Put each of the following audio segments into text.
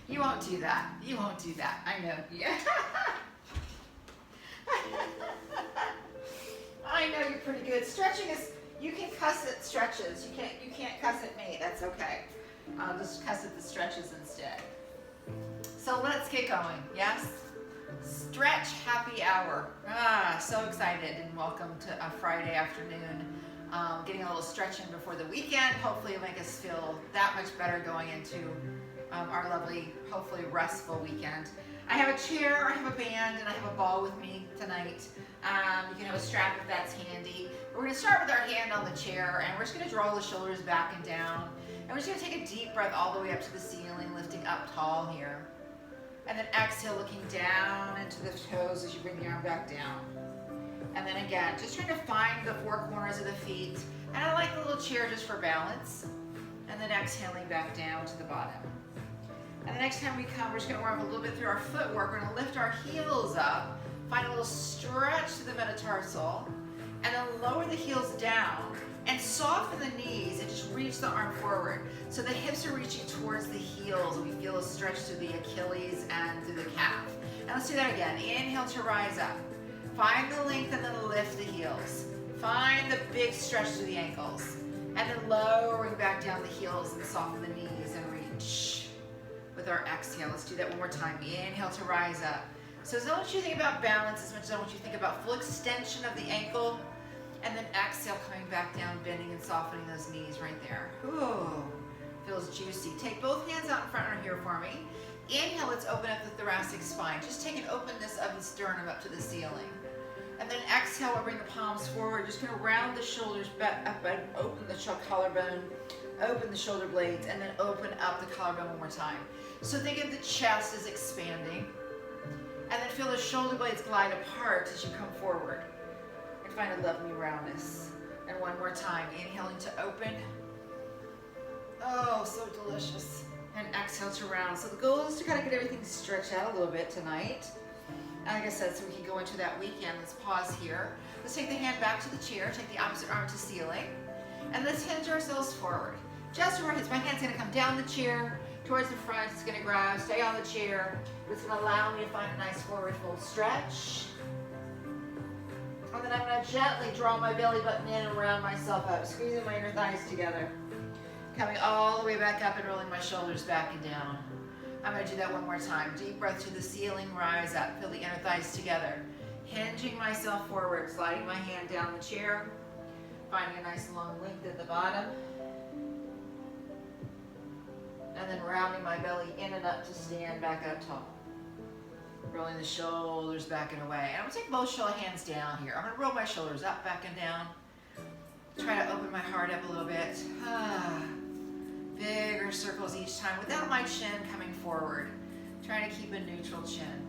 You won't do that. You won't do that. I know. Yeah. I know you're pretty good. Stretching is, you can cuss at stretches. You can't cuss at me. That's okay. I'll just cuss at the stretches instead. So let's get going. Yes? Stretch happy hour. So excited and welcome to a Friday afternoon. Getting a little stretching before the weekend. Hopefully it'll make us feel that much better going into our lovely, hopefully restful weekend. I have a chair, I have a band, and I have a ball with me tonight. You can have a strap if that's handy. We're going to start with our hand on the chair, and we're just going to draw the shoulders back and down. And we're just going to take a deep breath all the way up to the ceiling, lifting up tall here. And then exhale, looking down into the toes as you bring the arm back down. And then again, just trying to find the four corners of the feet. And I like the little chair just for balance. And then exhaling back down to the bottom. And the next time we come, we're just going to warm up a little bit through our footwork. We're going to lift our heels up, find a little stretch to the metatarsal, and then lower the heels down and soften the knees and just reach the arm forward. So the hips are reaching towards the heels, and we feel a stretch to the Achilles and through the calf. And let's do that again. Inhale to rise up. Find the length and then lift the heels. Find the big stretch to the ankles. And then lowering back down the heels and soften the knees and reach. With our exhale, let's do that one more time. Inhale to rise up. So as I want you to think about balance as much as I want you to think about full extension of the ankle, and then exhale, coming back down, bending and softening those knees right there. Ooh, feels juicy. Take both hands out in front right here for me. Inhale, let's open up the thoracic spine. Just take an openness of the sternum up to the ceiling. And then exhale, we'll bring the palms forward. Just gonna round the shoulders back up and open the collarbone, open the shoulder blades, and then open up the collarbone one more time. So think of the chest as expanding, and then feel the shoulder blades glide apart as you come forward, and find a lovely roundness. And one more time, inhaling to open. Oh, so delicious. And exhale to round. So the goal is to kind of get everything stretched out a little bit tonight. Like I said, so we can go into that weekend. Let's pause here. Let's take the hand back to the chair, take the opposite arm to ceiling, and let's hinge ourselves forward. Just where it hits. My hand's gonna come down the chair, towards the front. It's gonna grab, stay on the chair. It's gonna allow me to find a nice forward fold stretch. And then I'm gonna gently draw my belly button in and round myself up, squeezing my inner thighs together. Coming all the way back up and rolling my shoulders back and down. I'm gonna do that one more time. Deep breath to the ceiling, rise up, feel the inner thighs together. Hinging myself forward, sliding my hand down the chair, finding a nice long length at the bottom. And then rounding my belly in and up to stand back up tall. Rolling the shoulders back and away. And I'm gonna take both hands down here. I'm gonna roll my shoulders up, back and down. Try to open my heart up a little bit. Bigger circles each time without my chin coming forward. Trying to keep a neutral chin.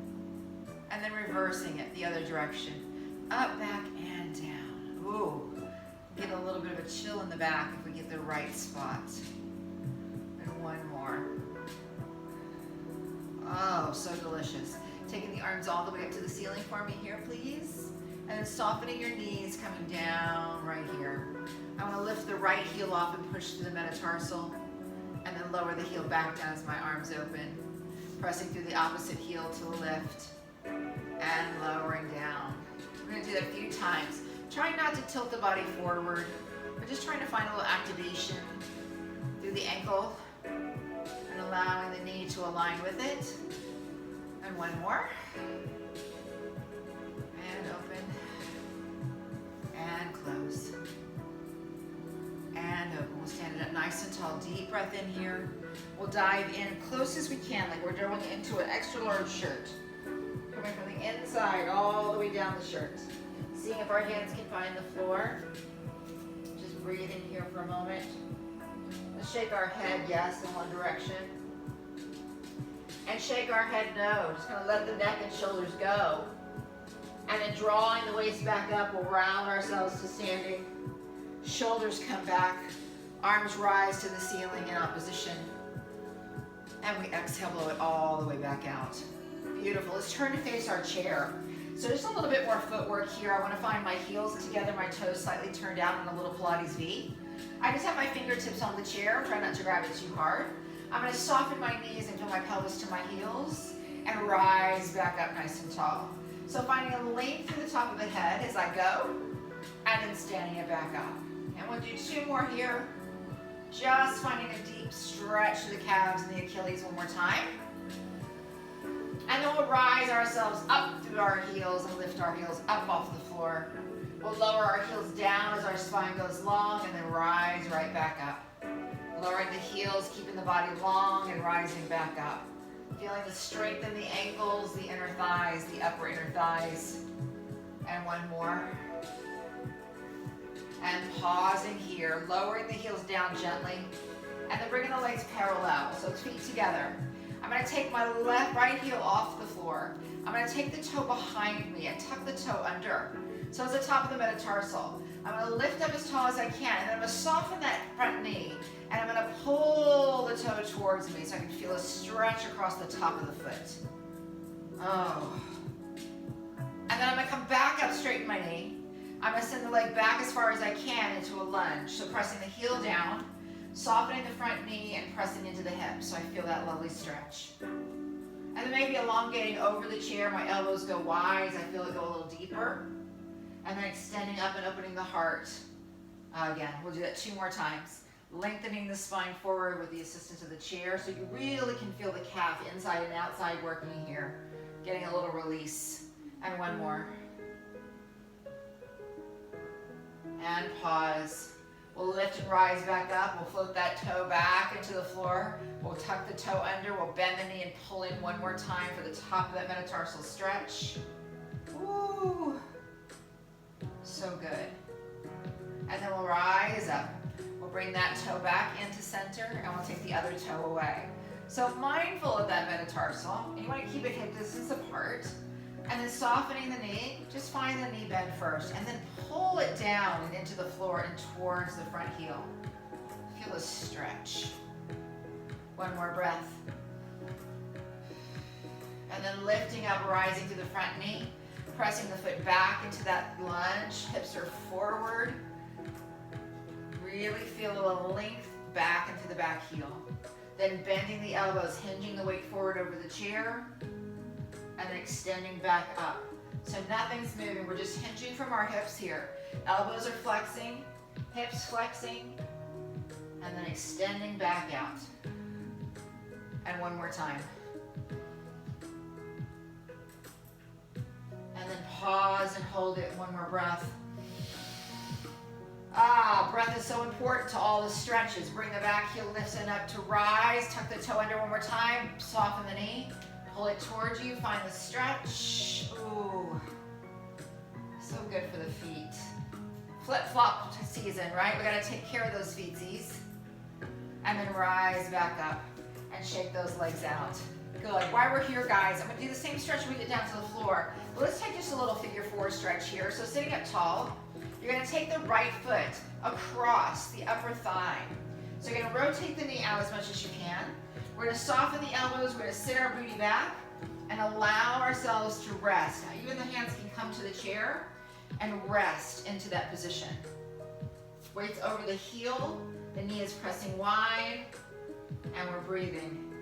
And then reversing it the other direction. Up, back, and down. Ooh, get a little bit of a chill in the back if we get the right spot. And one more. Oh, so delicious. Taking the arms all the way up to the ceiling for me here, please. And then softening your knees, coming down right here. I want to lift the right heel off and push through the metatarsal. And then lower the heel back down as my arms open. Pressing through the opposite heel to lift. And lowering down. We're going to do that a few times. Trying not to tilt the body forward, but just trying to find a little activation through the ankle. And allowing the knee to align with it. And one more. And open. And close. And open. We'll stand it up nice and tall. Deep breath in here. We'll dive in close as we can, like we're going into an extra large shirt. Coming from the inside all the way down the shirt. Seeing if our hands can find the floor. Just breathe in here for a moment. Let's shake our head yes in one direction. And shake our head no. Just gonna let the neck and shoulders go. And then drawing the waist back up, we'll round ourselves to standing. Shoulders come back. Arms rise to the ceiling in opposition. And we exhale, blow it all the way back out. Beautiful. Let's turn to face our chair. So just a little bit more footwork here. I want to find my heels together, my toes slightly turned out in a little Pilates V. I just have my fingertips on the chair. Try not to grab it too hard. I'm going to soften my knees and feel my pelvis to my heels and rise back up nice and tall. So finding a length through the top of the head as I go, and then standing it back up. And we'll do 2 more here. Just finding a deep stretch to the calves and the Achilles one more time. And then we'll rise ourselves up through our heels and lift our heels up off the floor. We'll lower our heels down as our spine goes long and then rise right back up. Lowering the heels, keeping the body long and rising back up. Feeling the strength in the ankles, the inner thighs, the upper inner thighs. And 1 more. And pausing here, lowering the heels down gently. And then bringing the legs parallel, so feet together. I'm going to take my right heel off the floor. I'm going to take the toe behind me and tuck the toe under. So it's the top of the metatarsal. I'm going to lift up as tall as I can, and then I'm going to soften that front knee. And I'm going to pull the toe towards me so I can feel a stretch across the top of the foot. Oh. And then I'm going to come back up, straighten my knee. I'm going to send the leg back as far as I can into a lunge. So pressing the heel down, softening the front knee and pressing into the hip so I feel that lovely stretch. And then maybe elongating over the chair, my elbows go wide, I feel it go a little deeper. And then extending up and opening the heart. Again, we'll do that 2 more times. Lengthening the spine forward with the assistance of the chair so you really can feel the calf inside and outside working here. Getting a little release. And 1 more. And pause. We'll lift and rise back up. We'll float that toe back into the floor. We'll tuck the toe under. We'll bend the knee and pull in 1 more time for the top of that metatarsal stretch. Woo! So good. And then we'll rise up. We'll bring that toe back into center and we'll take the other toe away. So mindful of that metatarsal. And you want to keep it hip distance apart. And then softening the knee, just find the knee bend first, and then pull it down and into the floor and towards the front heel. Feel a stretch. 1 more breath. And then lifting up, rising to the front knee, pressing the foot back into that lunge, hips are forward. Really feel a length back into the back heel. Then bending the elbows, hinging the weight forward over the chair. And then extending back up. So nothing's moving, we're just hinging from our hips here. Elbows are flexing, hips flexing, and then extending back out. And 1 more time. And then pause and hold it, 1 more breath. Breath is so important to all the stretches. Bring the back heel lifts and up to rise, tuck the toe under 1 more time, soften the knee. Pull it towards you, find the stretch. Ooh, so good for the feet. Flip-flop season, right? We gotta take care of those feetsies. And then rise back up and shake those legs out. Good. While we're here, guys, I'm gonna do the same stretch when we get down to the floor. But let's take just a little figure 4 stretch here. So sitting up tall, you're gonna take the right foot across the upper thigh. So you're gonna rotate the knee out as much as you can. We're going to soften the elbows, we're going to sit our booty back and allow ourselves to rest. Now even the hands can come to the chair and rest into that position. Weights over the heel, the knee is pressing wide, and we're breathing.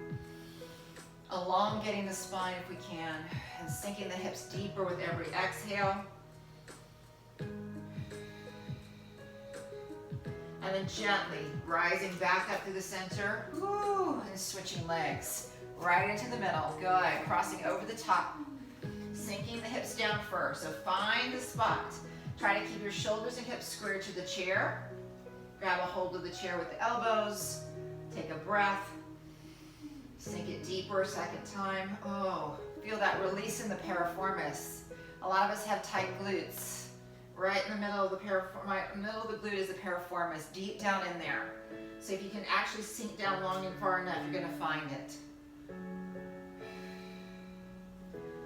Elongating the spine if we can, and sinking the hips deeper with every exhale. And then gently rising back up through the center, woo, and switching legs right into the middle. Good. Crossing over the top, sinking the hips down first. So find the spot. Try to keep your shoulders and hips squared to the chair. Grab a hold of the chair with the elbows. Take a breath. Sink it deeper a 2nd time. Oh, feel that release in the piriformis. A lot of us have tight glutes. Right in the middle of the glute is the piriformis, deep down in there. So if you can actually sink down long and far enough, you're going to find it.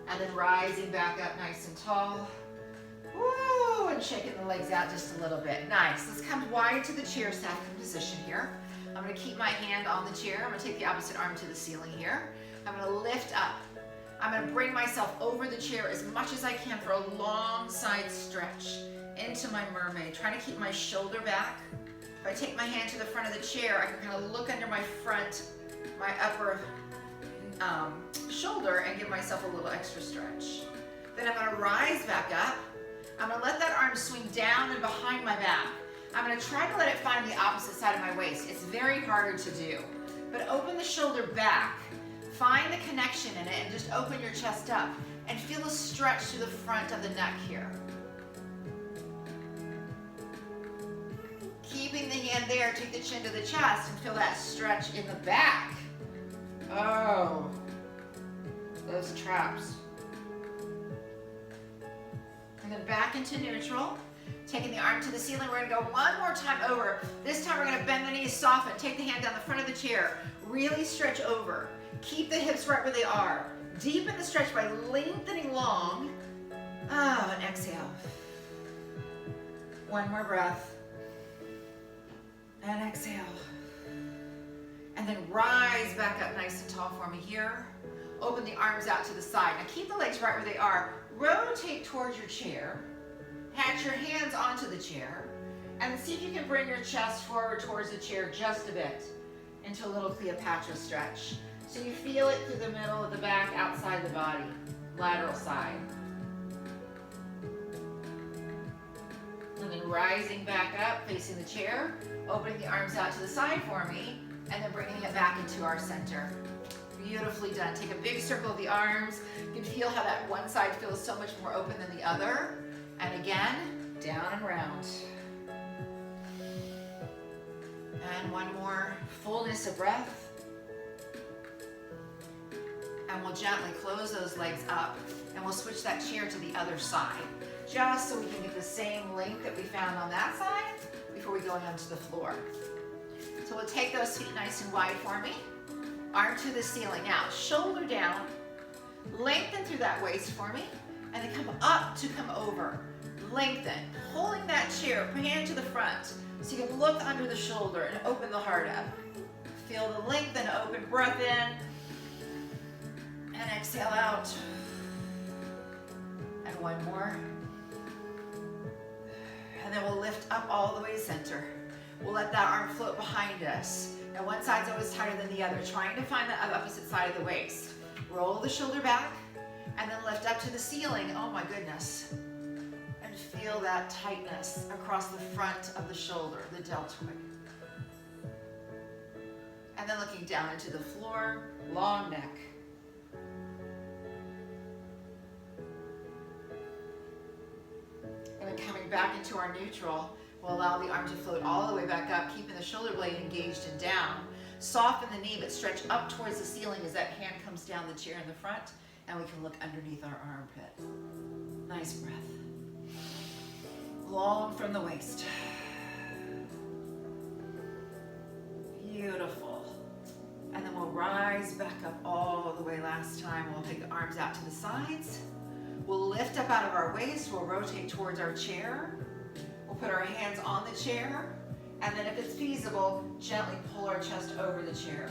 And then rising back up nice and tall. Woo! And shaking the legs out just a little bit. Nice. Let's come wide to the chair static position here. I'm going to keep my hand on the chair. I'm going to take the opposite arm to the ceiling here. I'm going to lift up. I'm going to bring myself over the chair as much as I can for a long side stretch into my mermaid, trying to keep my shoulder back. If I take my hand to the front of the chair, I can kind of look under my front my upper shoulder and give myself a little extra stretch. Then I'm gonna rise back up. I'm gonna let that arm swing down and behind my back. I'm gonna try to let it find the opposite side of my waist. It's very harder to do, but open the shoulder back. Find the connection in it and just open your chest up and feel a stretch through the front of the neck here. Keeping the hand there, take the chin to the chest and feel that stretch in the back. Oh, those traps. And then back into neutral. Taking the arm to the ceiling, we're gonna go one more time over. This time we're gonna bend the knees, soften, take the hand down the front of the chair. Really stretch over. Keep the hips right where they are. Deepen the stretch by lengthening long. Oh, and exhale. One more breath. And exhale. And then rise back up nice and tall for me here. Open the arms out to the side. Now keep the legs right where they are. Rotate towards your chair. Hat your hands onto the chair. And see if you can bring your chest forward towards the chair just a bit into a little Cleopatra stretch. So you feel it through the middle of the back, outside the body, lateral side. And then rising back up, facing the chair, opening the arms out to the side for me, and then bringing it back into our center. Beautifully done. Take a big circle of the arms. You can feel how that one side feels so much more open than the other. And again, down and round. And one more fullness of breath. And we'll gently close those legs up and we'll switch that chair to the other side, just so we can get the same length that we found on that side before we go onto the floor. So we'll take those feet nice and wide for me. Arm to the ceiling. Now, shoulder down, lengthen through that waist for me, and then come up to come over. Lengthen, holding that chair, hand to the front, so you can look under the shoulder and open the heart up. Feel the lengthen, open, breath in, and exhale out. And one more. And then we'll lift up all the way to center. We'll let that arm float behind us. Now one side's always tighter than the other, trying to find the opposite side of the waist. Roll the shoulder back, and then lift up to the ceiling. Oh my goodness. And feel that tightness across the front of the shoulder, the deltoid. And then looking down into the floor, long neck. And then coming back into our neutral, we'll allow the arm to float all the way back up, keeping the shoulder blade engaged and down. Soften the knee, but stretch up towards the ceiling as that hand comes down the chair in the front, and we can look underneath our armpit. Nice breath. Long from the waist. Beautiful. And then we'll rise back up all the way last time. We'll take the arms out to the sides. We'll lift up out of our waist. We'll rotate towards our chair. We'll put our hands on the chair. And then if it's feasible, gently pull our chest over the chair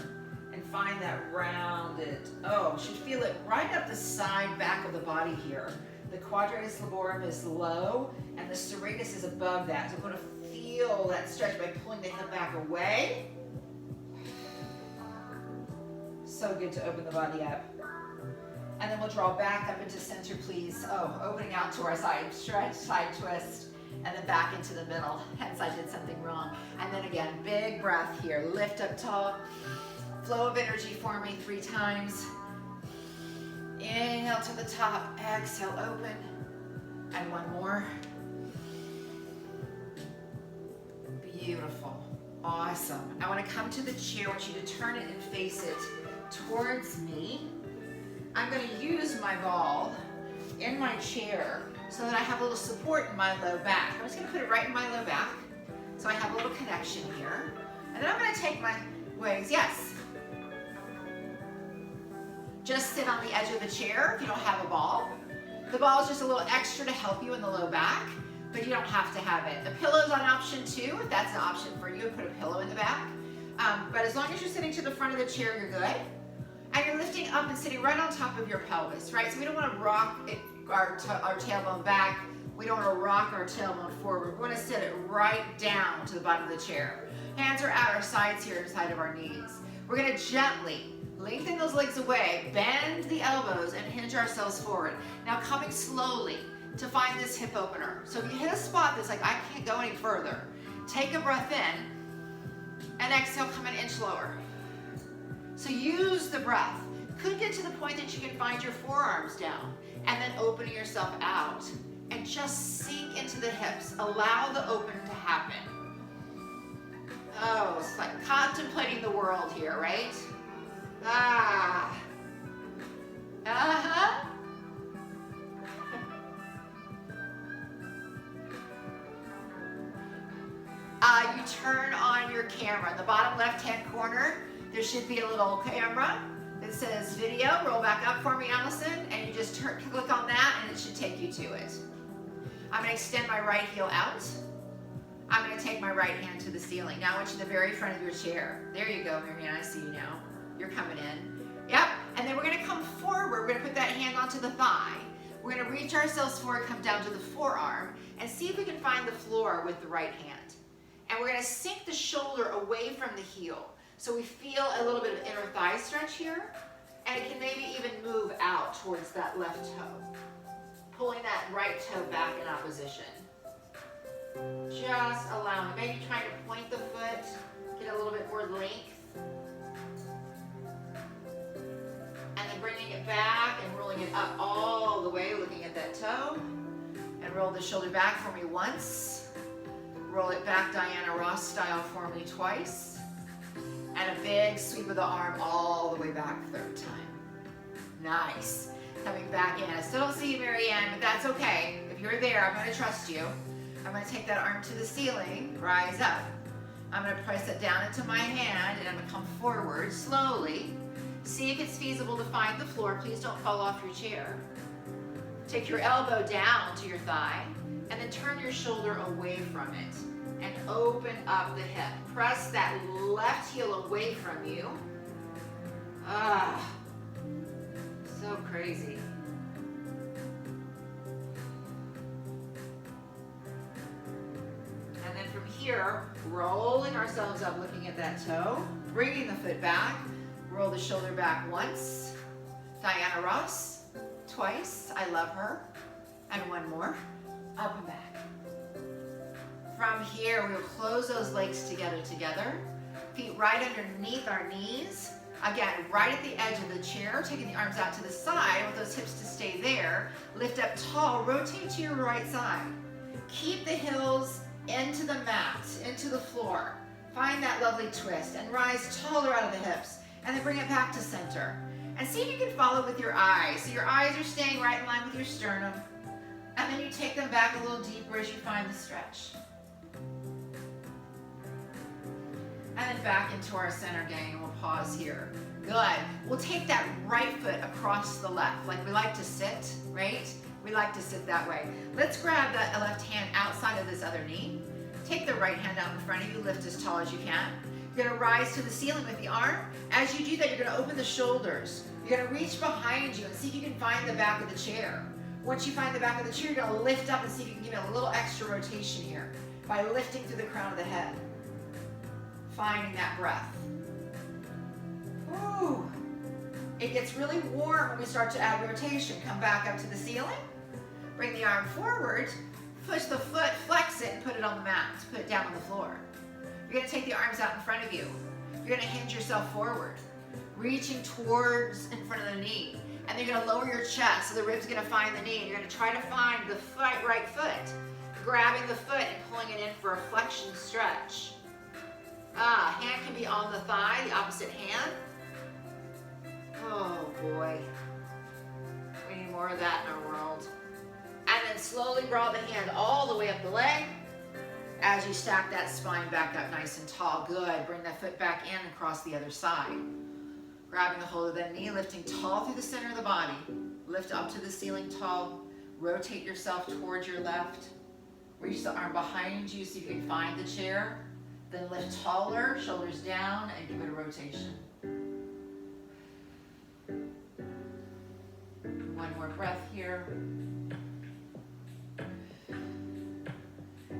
and find that rounded, oh, you should feel it right up the side back of the body here. The quadratus laborum is low and the serratus is above that. So we're going to feel that stretch by pulling the hip back away. So good to open the body up. And then we'll draw back up into center, please. Oh, opening out to our side stretch, side twist. And then back into the middle, hence I did something wrong. And then again, big breath here. Lift up tall, flow of energy for me 3 times. Inhale to the top, exhale, open. And one more. Beautiful, awesome. I want to come to the chair. I want you to turn it and face it towards me. I'm going to use my ball in my chair so that I have a little support in my low back. I'm just going to put it right in my low back so I have a little connection here. And then I'm going to take my wings, yes. Just sit on the edge of the chair if you don't have a ball. The ball is just a little extra to help you in the low back, but you don't have to have it. A pillow is an option too, if that's an option for you, put a pillow in the back. But as long as you're sitting to the front of the chair, you're good. And you're lifting up and sitting right on top of your pelvis, right? So we don't want to rock it, our tailbone back. We don't want to rock our tailbone forward. We want to sit it right down to the bottom of the chair. Hands are at our sides here, inside of our knees. We're gonna gently lengthen those legs away, bend the elbows, and hinge ourselves forward. Now coming slowly to find this hip opener. So if you hit a spot that's like, I can't go any further, take a breath in, and exhale, come an inch lower. So use the breath. Could get to the point that you can find your forearms down, and then opening yourself out, and just sink into the hips. Allow the open to happen. Oh, it's like contemplating the world here, right? Ah. Uh-huh. You turn on your camera. In the bottom left-hand corner, there should be a little camera that says video. Roll back up for me, Allison, and you just click on that, and it should take you to it. I'm going to extend my right heel out. I'm going to take my right hand to the ceiling. Now I want you to the very front of your chair. There you go, Marianne. I see you now. You're coming in. Yep. And then we're going to come forward. We're going to put that hand onto the thigh. We're going to reach ourselves forward, come down to the forearm, and see if we can find the floor with the right hand. And we're going to sink the shoulder away from the heel. So we feel a little bit of inner thigh stretch here. And it can maybe even move out towards that left toe. Pulling that right toe back in opposition. Just allowing, maybe trying to point the foot, get a little bit more length. And then bringing it back and rolling it up all the way, looking at that toe. And roll the shoulder back for me once. Roll it back Diana Ross style for me twice. And a big sweep of the arm all the way back third time. Nice. Coming back in. I still don't see you, Marianne, but that's okay. If you're there, I'm going to trust you. I'm going to take that arm to the ceiling, rise up. I'm going to press it down into my hand, and I'm going to come forward slowly. See if it's feasible to find the floor. Please don't fall off your chair. Take your elbow down to your thigh, and then turn your shoulder away from it, and open up the hip. Press that left heel away from you. Ah, so crazy. And then from here, rolling ourselves up, looking at that toe, bringing the foot back, roll the shoulder back once. Diana Ross, twice. I love her. And one more. Up and back. From here, we'll close those legs together. Feet right underneath our knees. Again, right at the edge of the chair, taking the arms out to the side. Want those hips to stay there. Lift up tall, rotate to your right side. Keep the heels into the mat, into the floor. Find that lovely twist and rise taller out of the hips. And then bring it back to center. And see if you can follow with your eyes. So your eyes are staying right in line with your sternum. And then you take them back a little deeper as you find the stretch. And then back into our center, gang, and we'll pause here. Good. We'll take that right foot across the left, like we like to sit, right? We like to sit that way. Let's grab that left hand outside of this other knee. Take the right hand out in front of you, lift as tall as you can. You're gonna rise to the ceiling with the arm. As you do that, you're gonna open the shoulders. You're gonna reach behind you and see if you can find the back of the chair. Once you find the back of the chair, you're gonna lift up and see if you can give it a little extra rotation here by lifting through the crown of the head. Finding that breath. Ooh. It gets really warm when we start to add rotation. Come back up to the ceiling. Bring the arm forward. Push the foot, flex it, and put it on the mat. Put it down on the floor. You're gonna take the arms out in front of you. You're gonna hinge yourself forward, reaching towards in front of the knee. And then you're gonna lower your chest, so the rib's gonna find the knee. And you're gonna try to find the right foot, grabbing the foot and pulling it in for a flexion stretch. Hand can be on the thigh, the opposite hand. Oh boy, we need more of that in our world. And then slowly draw the hand all the way up the leg as you stack that spine back up nice and tall. Good, bring that foot back in and across the other side. Grabbing a hold of that knee, lifting tall through the center of the body. Lift up to the ceiling tall. Rotate yourself towards your left. Reach the arm behind you so you can find the chair. Then lift taller, shoulders down, and give it a rotation. One more breath here.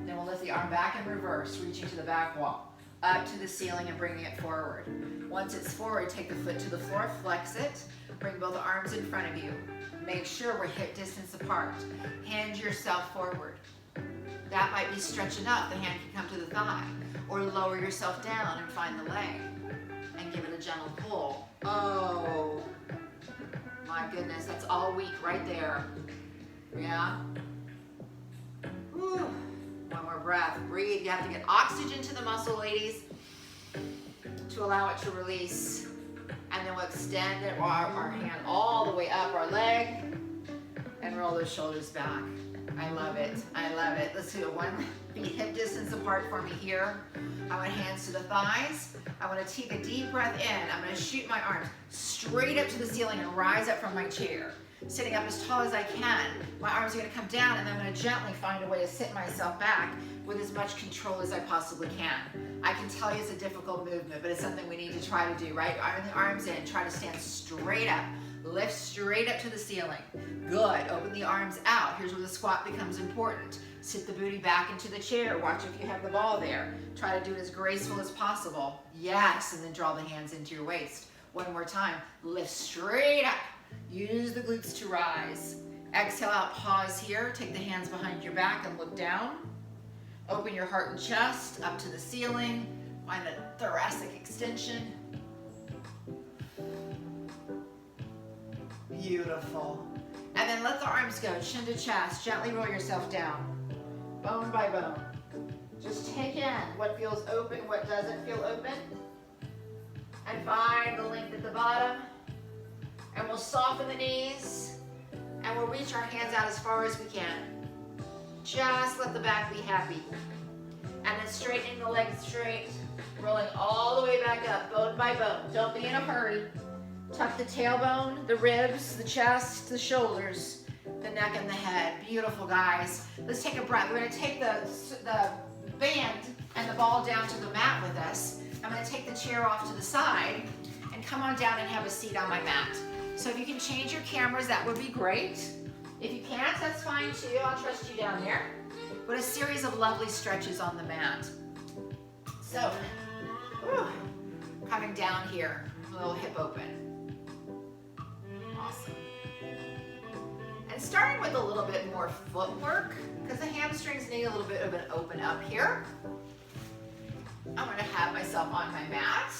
Then we'll lift the arm back in reverse, reaching to the back wall. Up to the ceiling and bringing it forward. Once it's forward, take the foot to the floor, flex it, bring both arms in front of you. Make sure we're hip distance apart. Hand yourself forward. That might be stretch enough, the hand can come to the thigh. Or lower yourself down and find the leg and give it a gentle pull. Oh, my goodness, that's all week right there. Yeah? Whew. One more breath, breathe. You have to get oxygen to the muscle, ladies, to allow it to release. And then we'll extend it, our hand all the way up our leg and roll those shoulders back. I love it, I love it. Let's do it. One feet hip distance apart for me here. I want hands to the thighs. I want to take a deep breath in. I'm going to shoot my arms straight up to the ceiling and rise up from my chair. Sitting up as tall as I can. My arms are going to come down and I'm going to gently find a way to sit myself back with as much control as I possibly can. I can tell you it's a difficult movement, but it's something we need to try to do, right? Iron the arms in, try to stand straight up. Lift straight up to the ceiling. Good, open the arms out. Here's where the squat becomes important. Sit the booty back into the chair. Watch if you have the ball there. Try to do it as graceful as possible. Yes, and then draw the hands into your waist. One more time, lift straight up. Use the glutes to rise. Exhale out, pause here. Take the hands behind your back and look down. Open your heart and chest up to the ceiling. Find a thoracic extension. Beautiful. And then let the arms go, chin to chest. Gently roll yourself down, bone by bone. Just take in what feels open, what doesn't feel open. And find the length at the bottom. And we'll soften the knees. And we'll reach our hands out as far as we can. Just let the back be happy. And then straightening the legs straight. Rolling all the way back up, bone by bone. Don't be in a hurry. Tuck the tailbone, the ribs, the chest, the shoulders, the neck and the head. Beautiful, guys. Let's take a breath. We're going to take the band and the ball down to the mat with us. I'm going to take the chair off to the side and come on down and have a seat on my mat. So if you can change your cameras, that would be great. If you can't, that's fine too. I'll trust you down there. But a series of lovely stretches on the mat. So, coming down here, a little hip open. Awesome. And starting with a little bit more footwork, because the hamstrings need a little bit of an open up here. I'm going to have myself on my mat.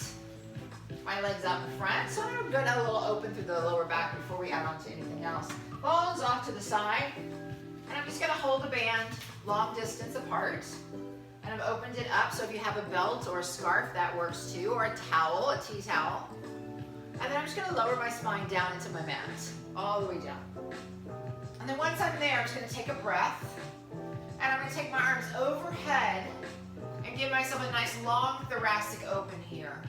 My legs out in front. So I'm going to go a little open through the lower back before we add on to anything else. Bones off to the side. And I'm just going to hold the band long distance apart. And I've opened it up, so if you have a belt or a scarf, that works too, or a towel, a tea towel. And then I'm just going to lower my spine down into my mat, all the way down. And then once I'm there, I'm just going to take a breath. And I'm going to take my arms overhead and give myself a nice long thoracic open here.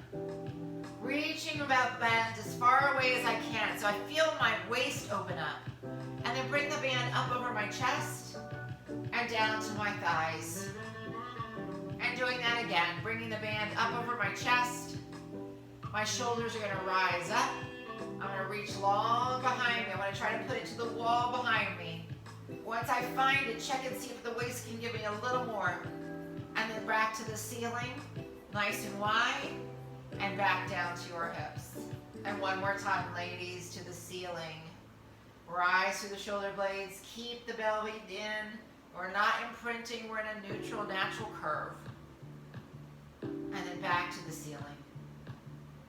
Reaching about bend as far away as I can, so I feel my waist open up. And then bring the band up over my chest and down to my thighs. And doing that again, bringing the band up over my chest. My shoulders are going to rise up. I'm going to reach long behind me. I'm going to try to put it to the wall behind me. Once I find it, check and see if the waist can give me a little more. And then back to the ceiling, nice and wide, and back down to your hips. And one more time, ladies, to the ceiling. Rise through the shoulder blades. Keep the belly in. We're not imprinting. We're in a neutral, natural curve. And then back to the ceiling.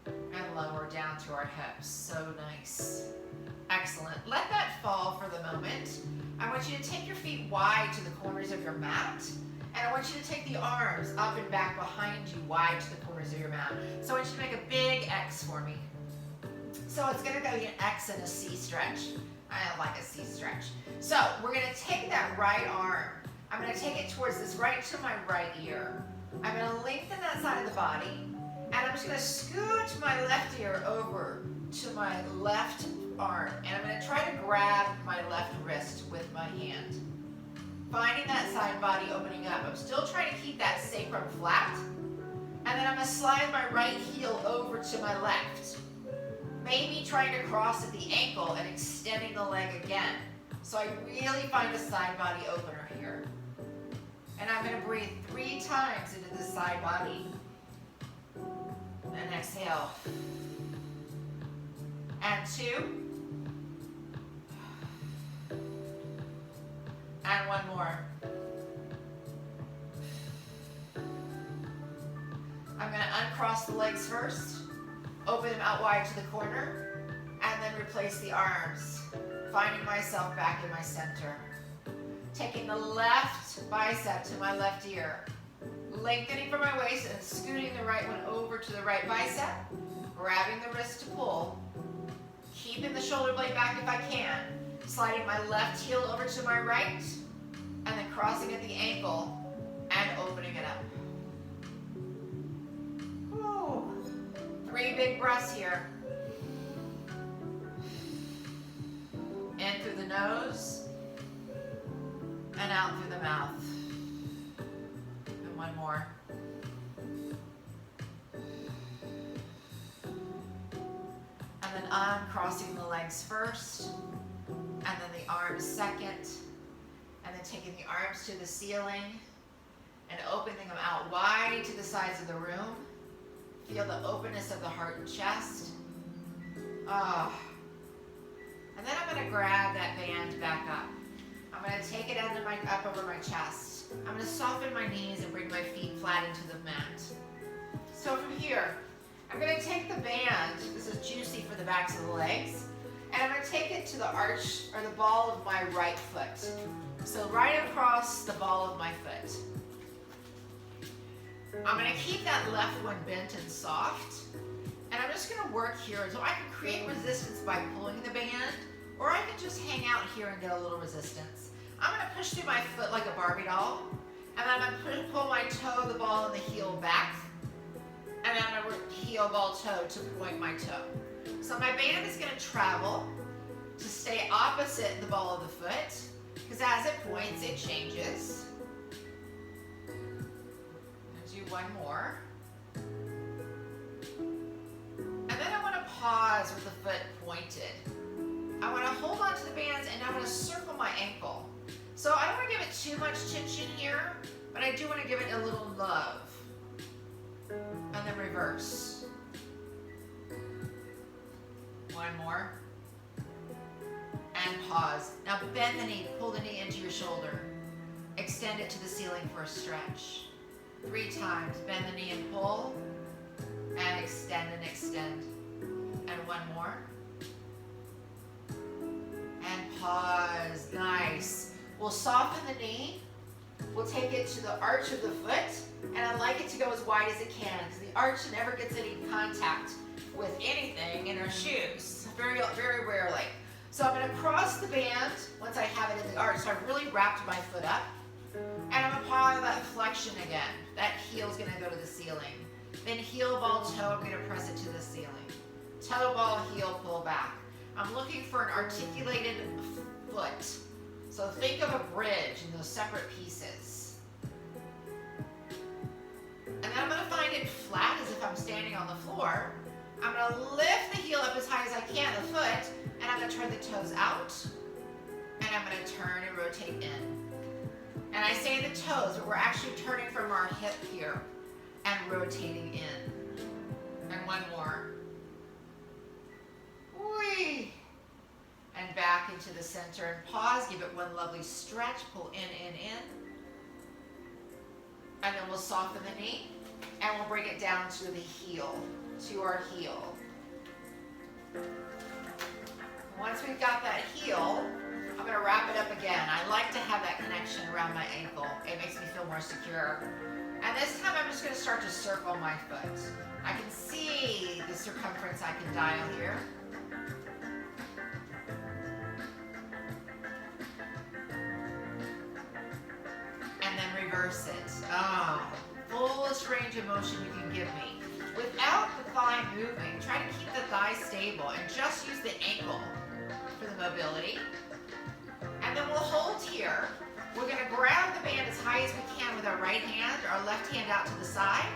And lower down to our hips. So nice. Excellent. Let that fall for the moment. I want you to take your feet wide to the corners of your mat. And I want you to take the arms up and back behind you, wide to the corners of your mat. So I want you to make a big X for me. So it's going to go an X and a C stretch. I like a C stretch. So we're going to take that right arm. I'm going to take it towards this right to my right ear. I'm going to lengthen that side of the body. And I'm just going to scoot my left ear over to my left arm. And I'm going to try to grab my left wrist with my hand. Finding that side body opening up. I'm still trying to keep that sacrum flat. And then I'm going to slide my right heel over to my left. Maybe trying to cross at the ankle and extending the leg again. So I really find a side body opener here. And I'm going to breathe 3 times into the side body. And exhale. And 2. And 1 more. I'm going to uncross the legs first, open them out wide to the corner, and then replace the arms, finding myself back in my center. Taking the left bicep to my left ear, lengthening from my waist and scooting the right one over to the right bicep, grabbing the wrist to pull, keeping the shoulder blade back if I can, sliding my left heel over to my right, and then crossing at the ankle and opening it up. Woo. 3 big breaths here. In through the nose and out through the mouth. And 1 more. And then uncrossing the legs first, and then the arms second, and then taking the arms to the ceiling and opening them out wide to the sides of the room. Feel the openness of the heart and chest. And then I'm going to grab that band back up. I'm going to take it up over my chest. I'm going to soften my knees and bring my feet flat into the mat. So from here, I'm going to take the band, this is juicy for the backs of the legs, and I'm going to take it to the arch, or the ball of my right foot. So right across the ball of my foot. I'm going to keep that left one bent and soft, and I'm just going to work here so I can create resistance by pulling the band, or I can just hang out here and get a little resistance. I'm going to push through my foot like a Barbie doll, and then I'm going to pull my toe, the ball, and the heel back, and then I'm going to heel, ball, toe to point my toe. So my band is going to travel to stay opposite the ball of the foot, because as it points, it changes. Do 1 more. And then I want to pause with the foot pointed. I want to hold on to the bands, and I want to circle my ankle. So I don't want to give it too much tension here, but I do want to give it a little love. And then reverse. 1 more. And pause. Now bend the knee, pull the knee into your shoulder. Extend it to the ceiling for a stretch. 3 times, bend the knee and pull, and extend and extend. And 1 more. And pause, nice. We'll soften the knee. We'll take it to the arch of the foot, and I like it to go as wide as it can, because the arch never gets any contact with anything in our shoes, very, very rarely. So I'm going to cross the band once I have it in the arch, so I've really wrapped my foot up. And I'm going to pause that flexion again. That heel's going to go to the ceiling. Then heel, ball, toe, I'm going to press it to the ceiling. Toe, ball, heel, pull back. I'm looking for an articulated foot. So think of a bridge in those separate pieces. And then I'm going to find it flat as if I'm standing on the floor. I'm going to lift the heel up as high as I can, the foot, and I'm going to turn the toes out. And I'm going to turn and rotate in. And I say the toes, but we're actually turning from our hip here and rotating in. And 1 more. Whee! And back into the center and pause. Give it 1 lovely stretch. Pull in. And then we'll soften the knee and we'll bring it down to the heel, to our heel. Once we've got that heel, I'm going to wrap it up again. I like to have that connection around my ankle. It makes me feel more secure. And this time I'm just going to start to circle my foot. I can see the circumference I can dial here. And then reverse it. Fullest range of motion you can give me. Without the thigh moving, try to keep the thigh stable and just use the ankle for the mobility. And then we'll hold here. We're going to grab the band as high as we can with our right hand, our left hand out to the side.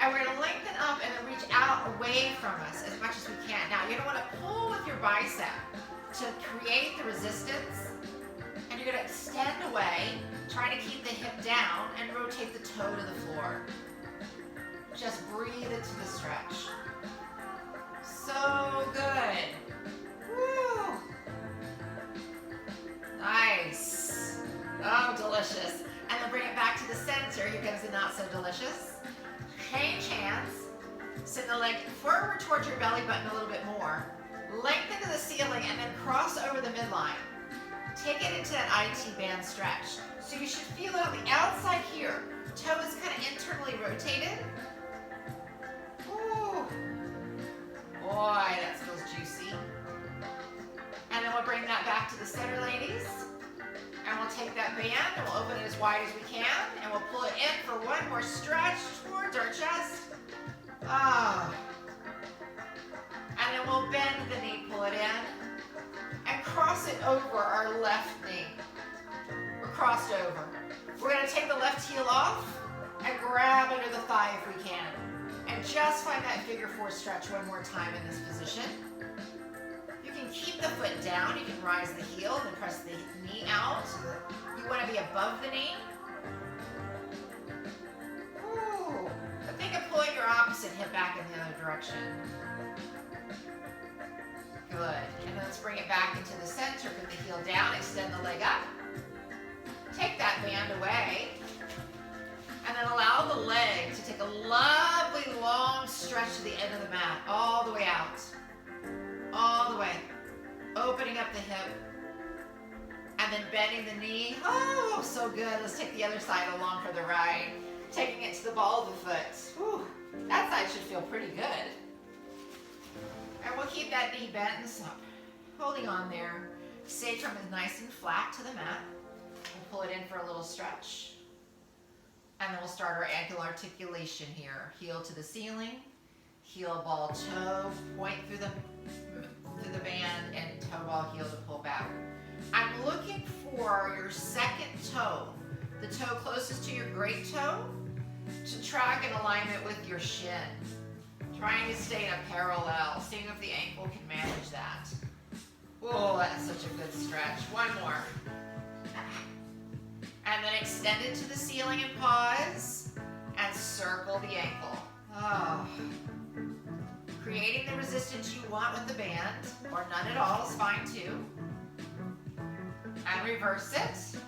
And we're going to lengthen up and then reach out away from us as much as we can. Now, you're going to want to pull with your bicep to create the resistance. And you're going to extend away, trying to keep the hip down and rotate the toe to the floor. Just breathe into the stretch. So good. Woo. Nice. Oh, delicious. And then bring it back to the center. Here comes the not so delicious. Change hands. Send the leg forward towards your belly button a little bit more. Lengthen to the ceiling and then cross over the midline. Take it into that IT band stretch. So you should feel it on the outside here. Toe is kind of internally rotated. Ooh. Boy, that feels juicy. And then we'll bring that back to the center, ladies. And we'll take that band and we'll open it as wide as we can. And we'll pull it in for one more stretch towards our chest. Ah. And then we'll bend the knee, pull it in, and cross it over our left knee. We're crossed over. We're going to take the left heel off and grab under the thigh if we can. And just find that figure four stretch one more time in this position. You can keep the foot down. You can rise the heel and press the knee out. You want to be above the knee. Ooh. But think of pulling your opposite hip back in the other direction. Good. And let's bring it back into the center. Put the heel down, extend the leg up. Take that band away. And then allow the leg to take a lovely long stretch to the end of the mat. All the way out. All the way. Opening up the hip. And then bending the knee. Oh, so good. Let's take the other side along for the ride. Taking it to the ball of the foot. Whew. That side should feel pretty good. And we'll keep that knee bent and up. Holding on there. Sacrum is nice and flat to the mat. We'll pull it in for a little stretch. And then we'll start our ankle articulation here. Heel to the ceiling. Heel, ball, toe. Point through the band and toe, ball, heel to pull back. I'm looking for your second toe. The toe closest to your great toe to track in alignment with your shin. Trying to stay in a parallel, seeing if the ankle can manage that. Whoa, that's such a good stretch. One more. And then extend it to the ceiling and pause, and circle the ankle. Oh. Creating the resistance you want with the band, or none at all is fine too. And reverse it.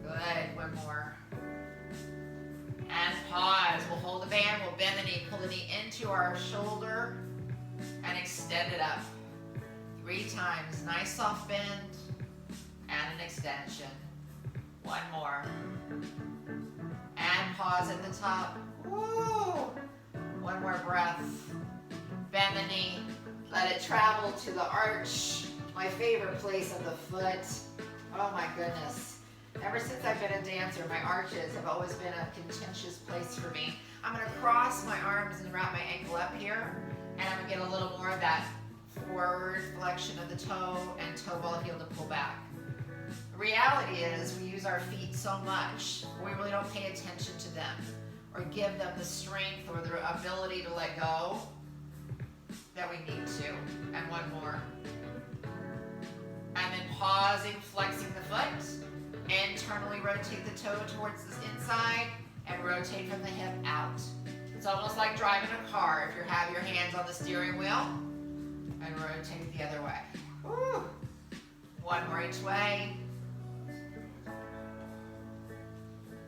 Good, one more. And pause. We'll hold the band, we'll bend the knee, pull the knee into our shoulder, and extend it up. 3 times. Nice soft bend, and an extension. One more. And pause at the top. Woo! One more breath. Bend the knee. Let it travel to the arch. My favorite place of the foot. Oh my goodness. Ever since I've been a dancer, my arches have always been a contentious place for me. I'm going to cross my arms and wrap my ankle up here, and I'm going to get a little more of that forward flexion of the toe and toe ball heel to pull back. The reality is we use our feet so much, we really don't pay attention to them or give them the strength or the ability to let go that we need to. And one more. And then pausing, flexing the foot. Internally rotate the toe towards the inside and rotate from the hip out. It's almost like driving a car if you have your hands on the steering wheel, and rotate the other way. Woo. One more each way.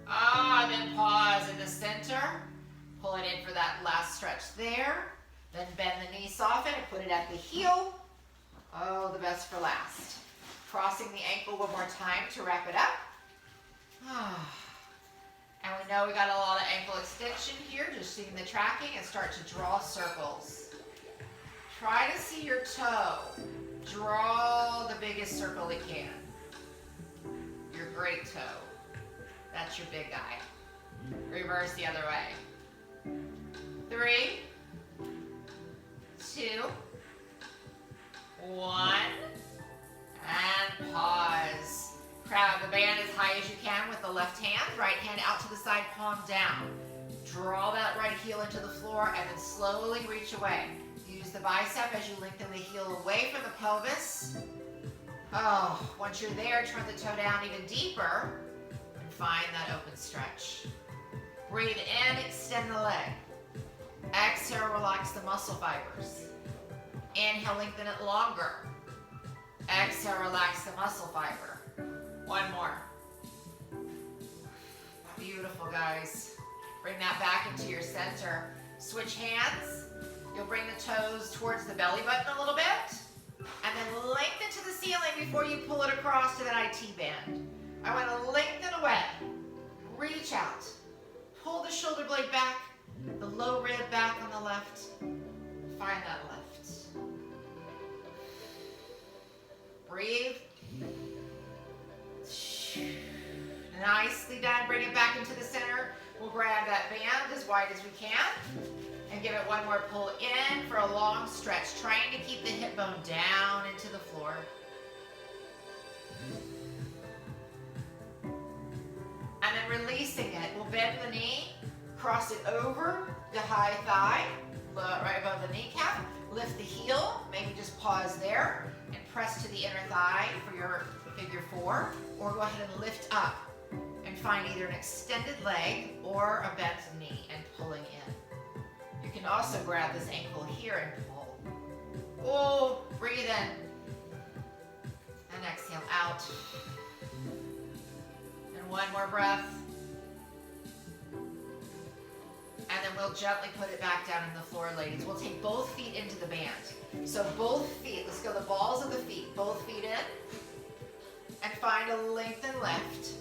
And then pause in the center. Pull it in for that last stretch there. Then bend the knee, soften, and put it at the heel. Oh, the best for last. Crossing the ankle one more time to wrap it up. And we know we got a lot of ankle extension here, just seeing the tracking, and start to draw circles. Try to see your toe. Draw the biggest circle you can. Your great toe. That's your big guy. Reverse the other way. 3, 2, 1. And pause. Grab the band as high as you can with the left hand. Right hand out to the side, palm down. Draw that right heel into the floor and then slowly reach away. Use the bicep as you lengthen the heel away from the pelvis. Oh, once you're there, turn the toe down even deeper and find that open stretch. Breathe in, extend the leg. Exhale, relax the muscle fibers. Inhale, lengthen it longer. Exhale, relax the muscle fiber. One more. Beautiful, guys. Bring that back into your center. Switch hands. You'll bring the toes towards the belly button a little bit. And then lengthen to the ceiling before you pull it across to that IT band. I want to lengthen away. Reach out. Pull the shoulder blade back. The low rib back on the left. Find that lift. Breathe. Nicely done. Bring it back into the center. We'll grab that band as wide as we can and give it one more pull in for a long stretch, trying to keep the hip bone down into the floor. And then releasing it, we'll bend the knee, cross it over the high thigh, right above the kneecap, lift the heel, maybe just pause there and press to the inner thigh for your figure 4, or go ahead and lift up and find either an extended leg or a bent knee and pulling in. You can also grab this ankle here and pull. Oh, breathe in. And exhale out. And one more breath. And then we'll gently put it back down on the floor, ladies. We'll take both feet into the band. So both feet, let's go the balls of the feet. Both feet in. And find a lengthened lift.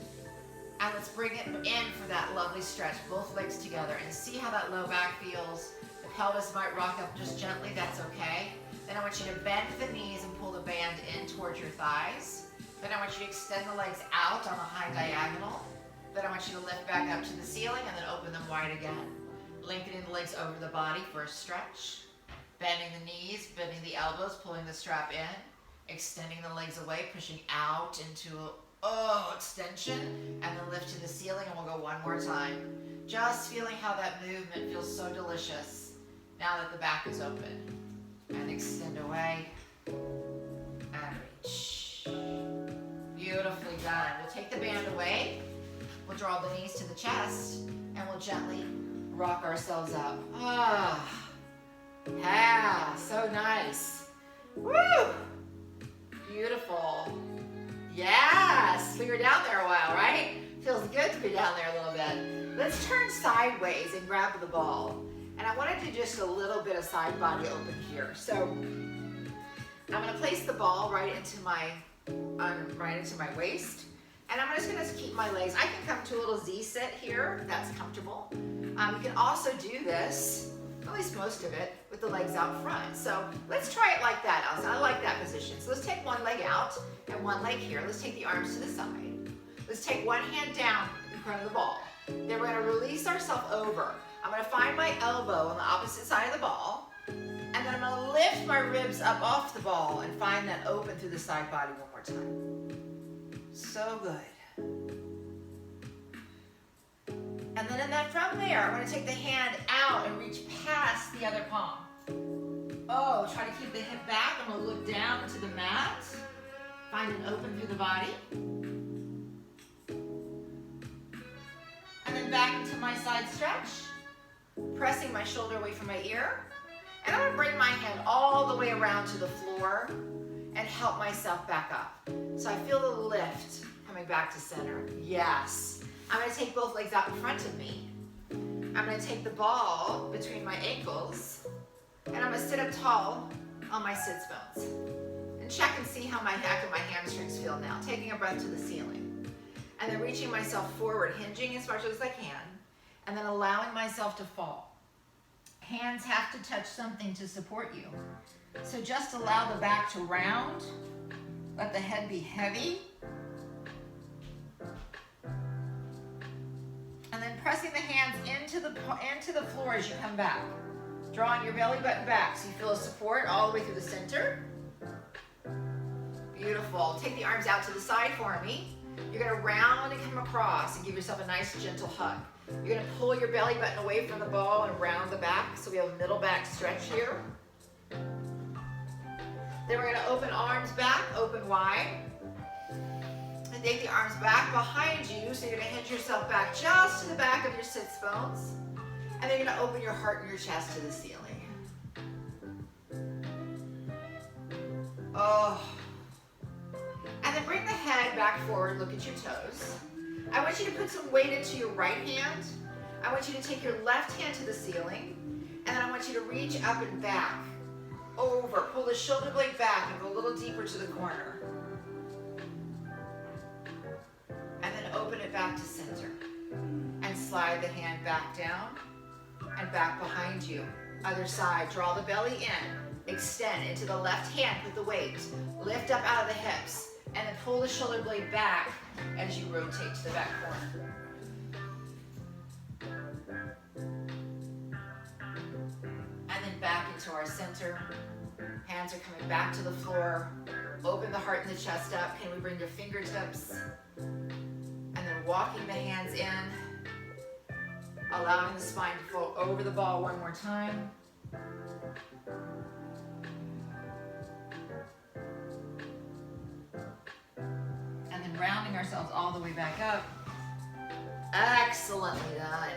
And let's bring it in for that lovely stretch. Both legs together. And see how that low back feels. The pelvis might rock up just gently. That's okay. Then I want you to bend the knees and pull the band in towards your thighs. Then I want you to extend the legs out on a high diagonal. Then I want you to lift back up to the ceiling and then open them wide again. Lengthening the legs over the body for a stretch. Bending the knees, bending the elbows, pulling the strap in. Extending the legs away, pushing out into extension, and then lift to the ceiling, and we'll go one more time. Just feeling how that movement feels so delicious now that the back is open. And extend away, and reach. Beautifully done. We'll take the band away, we'll draw the knees to the chest, and we'll gently rock ourselves up. Yeah, so nice. Woo! Beautiful. Yes, we were down there a while, right? Feels good to be down there a little bit. Let's turn sideways and grab the ball. And I want to do just a little bit of side body open here. So I'm going to place the ball right into my waist. And I'm just going to keep my legs. I can come to a little Z sit here, if that's comfortable. You can also do this, at least most of it, with the legs out front. So let's try it like that, Allison. I like that position. So let's take one leg out and one leg here. Let's take the arms to the side. Let's take one hand down in front of the ball. Then we're going to release ourselves over. I'm going to find my elbow on the opposite side of the ball. And then I'm going to lift my ribs up off the ball and find that open through the side body one more time. So good. And then from there, I'm going to take the hand out and reach past the other palm. Try to keep the hip back. I'm going to look down into the mat. Find an open through the body. And then back into my side stretch. Pressing my shoulder away from my ear. And I'm going to bring my hand all the way around to the floor and help myself back up. So I feel the lift coming back to center. Yes. I'm going to take both legs out in front of me. I'm going to take the ball between my ankles, and I'm going to sit up tall on my sits bones. And check and see how my hamstrings feel now. Taking a breath to the ceiling. And then reaching myself forward, hinging as much as I can, and then allowing myself to fall. Hands have to touch something to support you. So just allow the back to round. Let the head be heavy. And then pressing the hands into the floor as you come back. Drawing your belly button back so you feel a support all the way through the center. Beautiful. Take the arms out to the side for me. You're going to round and come across and give yourself a nice gentle hug. You're going to pull your belly button away from the ball and round the back. So we have a middle back stretch here. Then we're going to open arms back, open wide. And take the arms back behind you, so you're gonna hinge yourself back just to the back of your sits bones. And then you're gonna open your heart and your chest to the ceiling. Oh. And then bring the head back forward, look at your toes. I want you to put some weight into your right hand. I want you to take your left hand to the ceiling, and then I want you to reach up and back, over, pull the shoulder blade back and go a little deeper to the corner. And then open it back to center. And slide the hand back down and back behind you. Other side, draw the belly in, extend into the left hand with the weight. Lift up out of the hips, and then pull the shoulder blade back as you rotate to the back corner. And then back into our center. Hands are coming back to the floor. Open the heart and the chest up. Can we bring your fingertips? And then walking the hands in. Allowing the spine to fold over the ball one more time. And then rounding ourselves all the way back up. Excellently done.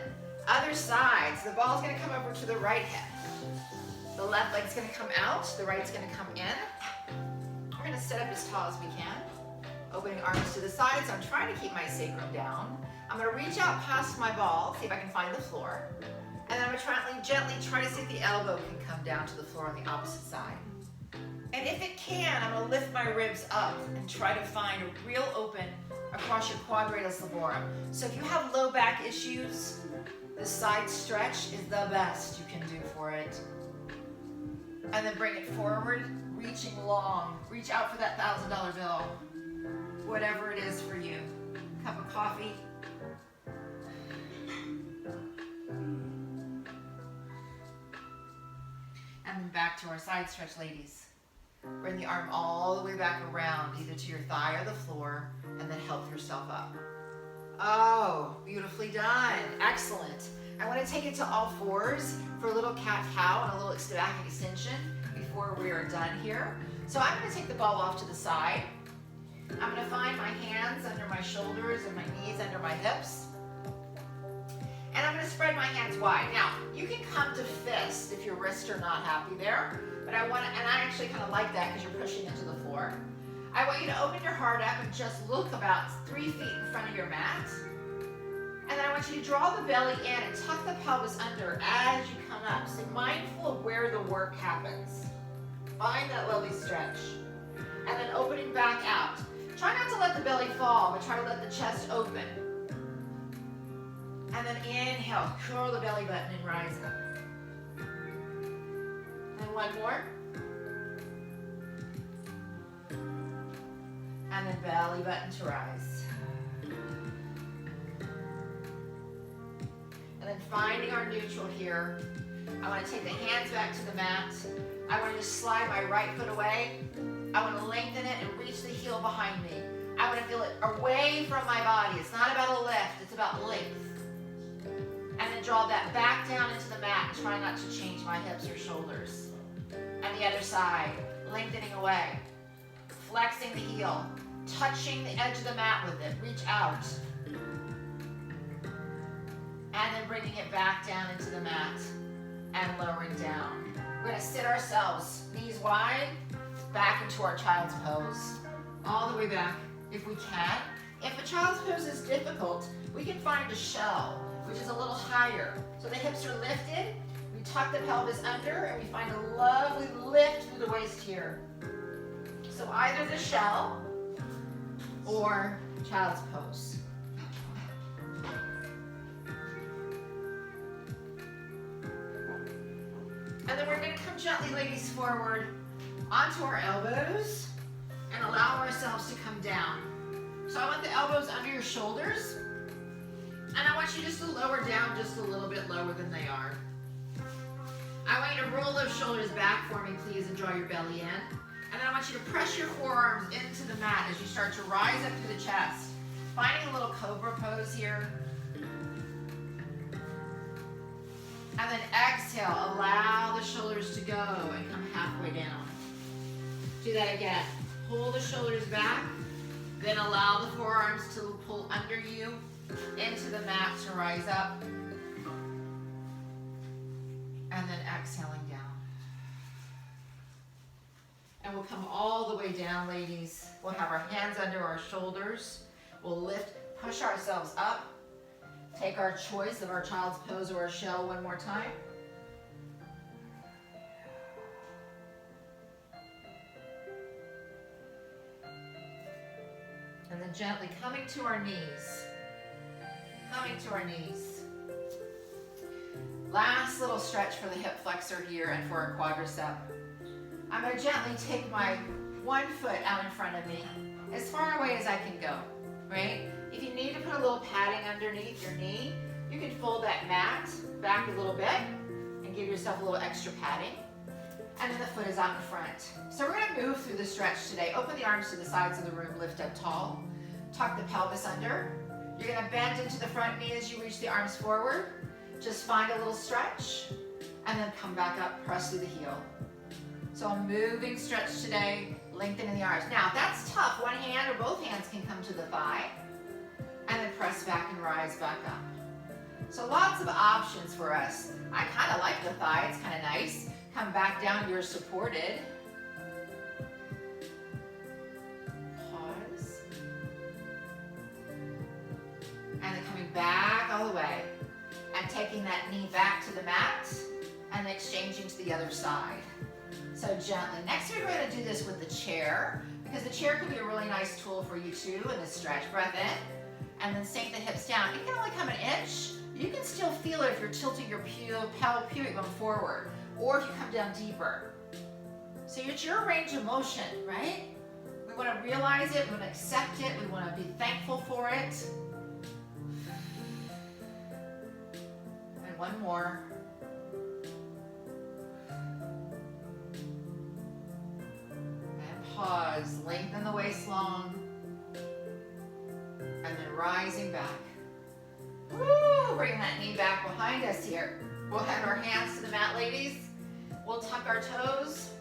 Other sides, the ball's gonna come over to the right hip. The left leg's gonna come out, the right's gonna come in. We're gonna sit up as tall as we can. Opening arms to the sides, so I'm trying to keep my sacrum down. I'm gonna reach out past my ball, see if I can find the floor. And then I'm gonna gently try to see if the elbow can come down to the floor on the opposite side. And if it can, I'm gonna lift my ribs up and try to find a real open across your quadratus laborum. So if you have low back issues, the side stretch is the best you can do for it. And then bring it forward, reaching long. Reach out for that $1,000 bill. Whatever it is for you. Cup of coffee. And then back to our side stretch, ladies. Bring the arm all the way back around, either to your thigh or the floor, and then help yourself up. Oh, beautifully done. Excellent. I want to take it to all fours for a little cat-cow and a little back extension before we are done here. So I'm going to take the ball off to the side. I'm going to find my hands under my shoulders and my knees under my hips. And I'm going to spread my hands wide. Now, you can come to fist if your wrists are not happy there. But I actually kind of like that because you're pushing into the floor. I want you to open your heart up and just look about 3 feet in front of your mat. And then I want you to draw the belly in and tuck the pelvis under as you come up. So mindful of where the work happens. Find that lovely stretch. And then opening back out. Try not to let the belly fall, but try to let the chest open. And then inhale, curl the belly button and rise up. And one more. And then belly button to rise. And then finding our neutral here. I want to take the hands back to the mat. I want to just slide my right foot away. I want to lengthen it and reach the heel behind me. I want to feel it away from my body. It's not about a lift, it's about length. And then draw that back down into the mat. Try not to change my hips or shoulders. And the other side, lengthening away. Flexing the heel. Touching the edge of the mat with it. Reach out. And then bringing it back down into the mat. And lowering down. We're going to sit ourselves, knees wide, back into our child's pose. All the way back, if we can. If a child's pose is difficult, we can find a shell, which is a little higher. So the hips are lifted, we tuck the pelvis under, and we find a lovely lift through the waist here. So either the shell or child's pose. And then we're going to come gently, ladies, forward onto our elbows and allow ourselves to come down. So I want the elbows under your shoulders. And I want you just to lower down just a little bit lower than they are. I want you to roll those shoulders back for me, please, and draw your belly in. And then I want you to press your forearms into the mat as you start to rise up to the chest. Finding a little cobra pose here. And then exhale, allow the shoulders to go and come halfway down. Do that again. Pull the shoulders back Then allow the forearms to pull under you into the mat to rise up. And then exhaling down. And we'll come all the way down, ladies. We'll have our hands under our shoulders. We'll lift, push ourselves up. Take our choice of our child's pose or a shell one more time. And then gently coming to our knees. Coming to our knees. Last little stretch for the hip flexor here and for our quadricep. I'm going to gently take my one foot out in front of me, as far away as I can go, right? If you need to put a little padding underneath your knee, you can fold that mat back a little bit and give yourself a little extra padding. And then the foot is out in front. So we're going to move through the stretch today. Open the arms to the sides of the room, lift up tall. Tuck the pelvis under. You're going to bend into the front knee as you reach the arms forward. Just find a little stretch and then come back up, press through the heel. So a moving stretch today, lengthening the arms. Now if that's tough, one hand or both hands can come to the thigh and then press back and rise back up. So lots of options for us. I kind of like the thigh, it's kind of nice. Come back down, you're supported. Pause. And then coming back all the way. And taking that knee back to the mat and exchanging to the other side. So gently. Next we're going to do this with the chair because the chair can be a really nice tool for you too in the stretch. Breath in and then sink the hips down. It can only come an inch. You can still feel it if you're tilting your pubic bone forward or if you come down deeper. So it's your range of motion, right? We want to realize it, we want to accept it, we want to be thankful for it. One more. And pause. Lengthen the waist long. And then rising back. Woo! Bring that knee back behind us here. We'll have our hands to the mat, ladies. We'll tuck our toes.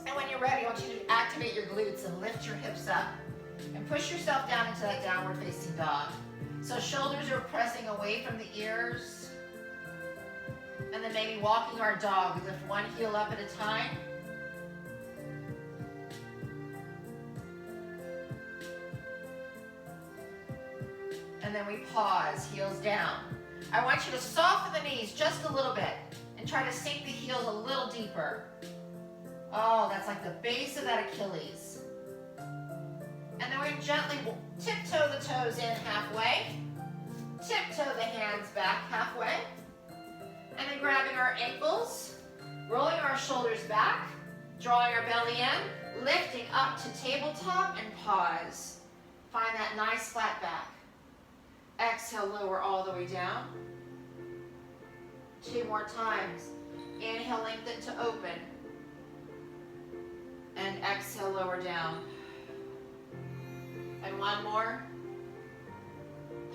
And when you're ready, I want you to activate your glutes and lift your hips up. And push yourself down into that downward facing dog. So shoulders are pressing away from the ears. And then maybe walking our dog, lift one heel up at a time. And then we pause, heels down. I want you to soften the knees just a little bit and try to sink the heels a little deeper. Oh, that's like the base of that Achilles. And then we gently tiptoe the toes in halfway. Tiptoe the hands back halfway. And then grabbing our ankles, rolling our shoulders back, drawing our belly in, lifting up to tabletop and pause. Find that nice flat back. Exhale, lower all the way down. 2 more times. Inhale, lengthen to open. And exhale, lower down. And one more.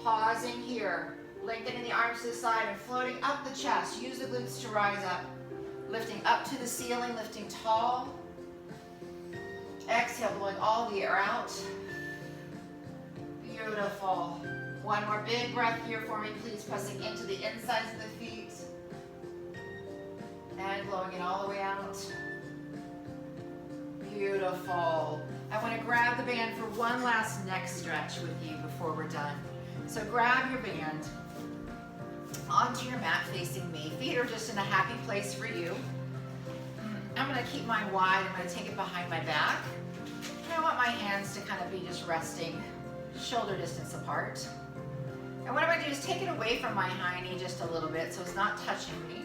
Pausing here. Lengthening the arms to the side and floating up the chest. Use the glutes to rise up. Lifting up to the ceiling, lifting tall. Exhale, blowing all the air out. Beautiful. One more big breath here for me, please. Pressing into the insides of the feet. And blowing it all the way out. Beautiful. I want to grab the band for one last neck stretch with you before we're done. So grab your band onto your mat facing me. Feet are just in a happy place for you. I'm going to keep mine wide. I'm going to take it behind my back. And I want my hands to kind of be just resting shoulder distance apart. And what I'm going to do is take it away from my high knee just a little bit so it's not touching me.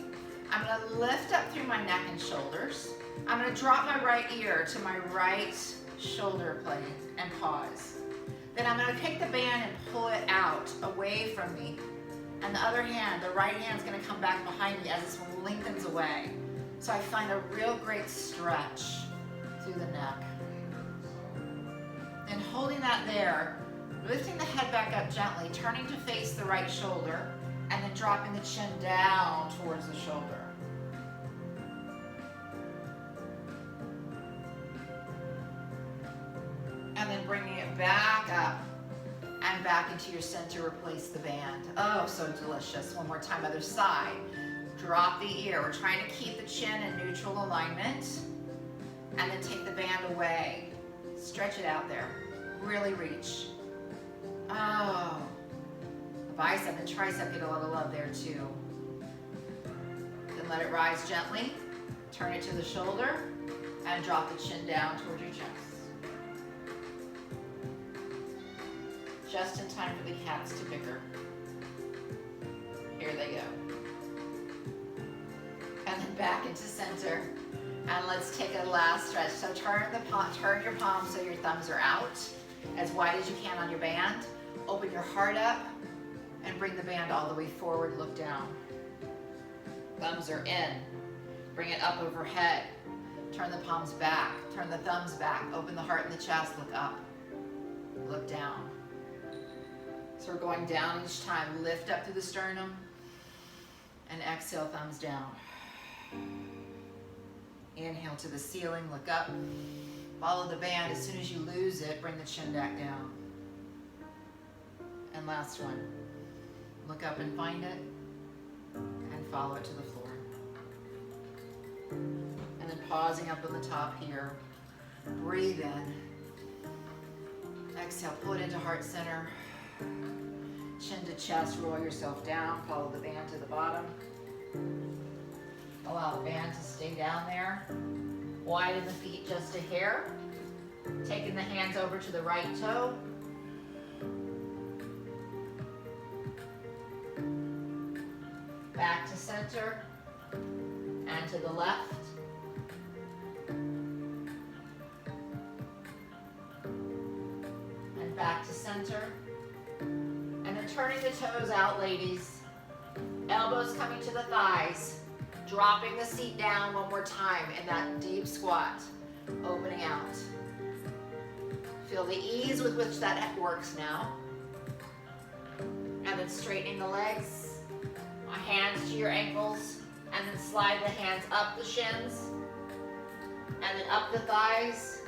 I'm going to lift up through my neck and shoulders. I'm going to drop my right ear to my right shoulder blade and pause. Then I'm going to take the band and pull it out away from me. And the other hand, the right hand is going to come back behind me as this one lengthens away. So I find a real great stretch through the neck. And holding that there, lifting the head back up gently, turning to face the right shoulder, and then dropping the chin down towards the shoulder. And then then bringing it back up and back into your center, replace the band. Oh, so delicious. One more time, other side. Drop the ear. We're trying to keep the chin in neutral alignment, and then take the band away. Stretch it out there. Really reach. Oh, the bicep and tricep get a lot of love there too. Then let it rise gently. Turn it to the shoulder and drop the chin down towards your chest. Just in time for the cats to bicker. Here they go. And then back into center. And let's take a last stretch. So turn your palms so your thumbs are out, as wide as you can on your band. Open your heart up and bring the band all the way forward, look down. Thumbs are in. Bring it up overhead. Turn the palms back, turn the thumbs back, open the heart and the chest, look up, look down. So we're going down each time. Lift up through the sternum and exhale, thumbs down. Inhale to the ceiling, look up. Follow the band. As soon as you lose it, bring the chin back down. And last one. Look up and find it and follow it to the floor. And then pausing up on the top here. Breathe in. Exhale, pull it into heart center. Chin to chest, roll yourself down. Follow the band to the bottom. Allow the band to stay down there. Widen the feet just a hair. Taking the hands over to the right toe. Back to center. And to the left. And back to center. And then turning the toes out, ladies. Elbows coming to the thighs. Dropping the seat down one more time in that deep squat. Opening out. Feel the ease with which that works now. And then straightening the legs. Hands to your ankles. And then slide the hands up the shins. And then up the thighs.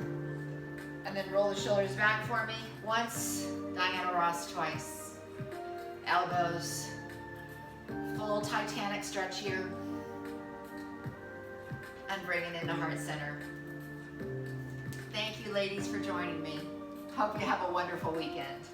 And then roll the shoulders back for me. Once. Diana Ross twice. Elbows. Full Titanic stretch here. And bring it into heart center. Thank you, ladies, for joining me. Hope you have a wonderful weekend.